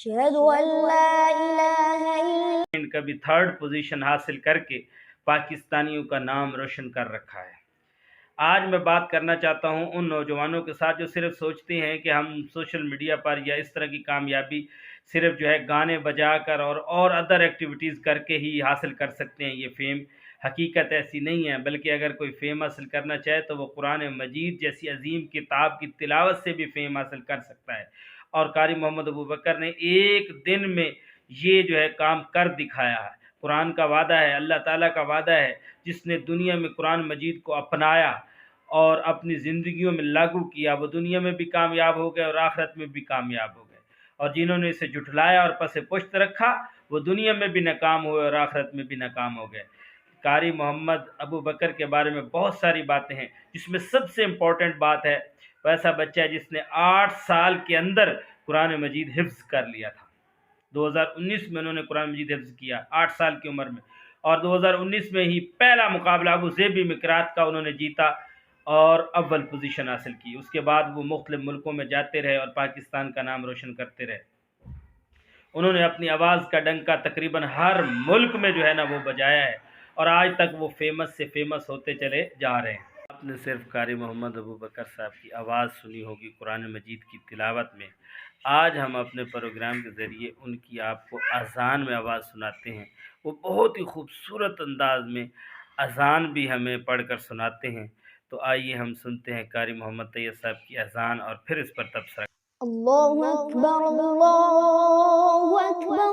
أشهد أن لا إله إلا کبھی تھرڈ پوزیشن حاصل کر کے پاکستانیوں کا نام روشن کر رکھا ہے۔ آج میں بات کرنا چاہتا ہوں ان نوجوانوں کے ساتھ جو صرف سوچتے ہیں کہ ہم سوشل میڈیا پر یا اس طرح کی کامیابی صرف گانے بجا کر اور ادر ایکٹیویٹیز کر کے ہی حاصل کر سکتے ہیں یہ فیم۔ حقیقت ایسی نہیں ہے، بلکہ اگر کوئی فیم حاصل کرنا چاہے تو وہ قرآن مجید جیسی عظیم کتاب کی تلاوت سے بھی فیم حاصل کر سکتا ہے، اور قاری محمد ابوبکر نے ایک دن میں یہ کام کر دکھایا ہے۔ قرآن کا وعدہ ہے، اللہ تعالیٰ کا وعدہ ہے، جس نے دنیا میں قرآن مجید کو اپنایا اور اپنی زندگیوں میں لاگو کیا، وہ دنیا میں بھی کامیاب ہو گئے اور آخرت میں بھی کامیاب ہو گئے، اور جنہوں نے اسے جھٹلایا اور پس پشت رکھا وہ دنیا میں بھی ناکام ہوئے اور آخرت میں بھی ناکام ہو گئے۔ قاری محمد ابوبکر کے بارے میں بہت ساری باتیں ہیں، جس میں سب سے امپورٹنٹ بات ہے وہ ایسا بچہ ہے جس نے 8 سال کے اندر قرآن مجید حفظ کر لیا تھا۔ 2019 میں انہوں نے قرآن مجید حفظ کیا 8 سال کی عمر میں، اور 2019 میں ہی پہلا مقابلہ ابو ظبی میں قرات کا انہوں نے جیتا اور اول پوزیشن حاصل کی۔ اس کے بعد وہ مختلف ملکوں میں جاتے رہے اور پاکستان کا نام روشن کرتے رہے۔ انہوں نے اپنی آواز کا ڈنکا تقریباً ہر ملک میں وہ بجایا ہے، اور آج تک وہ فیمس سے فیمس ہوتے چلے جا رہے ہیں۔ آپ نے صرف قاری محمد ابوبکر صاحب کی آواز سنی ہوگی قرآن مجید کی تلاوت میں۔ آج ہم اپنے پروگرام کے ذریعے ان کی آپ کو اذان میں آواز سناتے ہیں۔ وہ بہت ہی خوبصورت انداز میں اذان بھی ہمیں پڑھ کر سناتے ہیں۔ تو آئیے ہم سنتے ہیں قاری محمد طیب صاحب کی اذان اور پھر اس پر تبصرہ۔ اللہ اکبر اللہ اکبر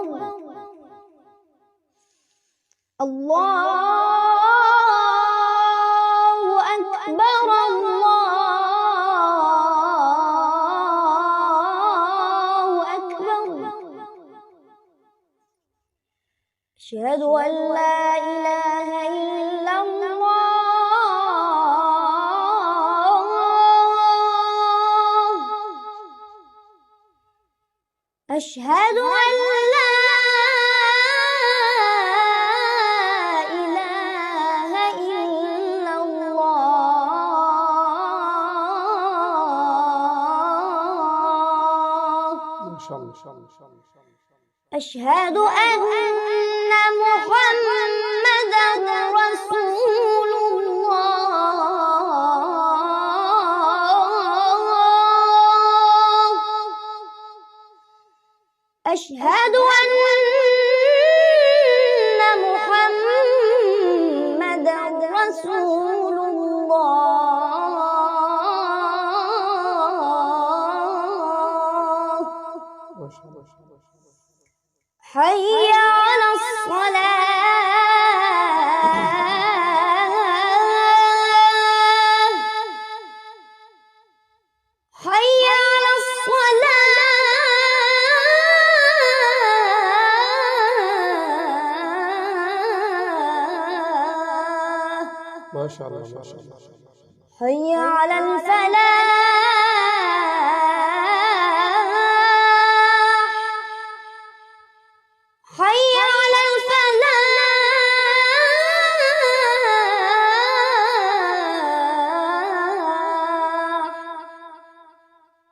اللہ اکبر اللہ اکبر اشہد ان لا الہ الا اللہ اشہد ان لا الہ الا اللہ اشہد ان محمدا رسول اللہ اشہد ان محمدا رسول اللہ حی علی الصلاة حی علی الصلاة ماشاءاللہ حی علی الفلاح حی علی الفلاح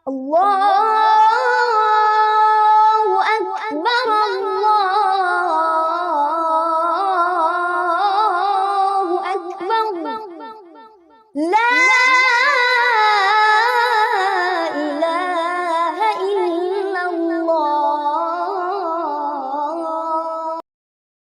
اللہ اکبر اللہ اکبر لا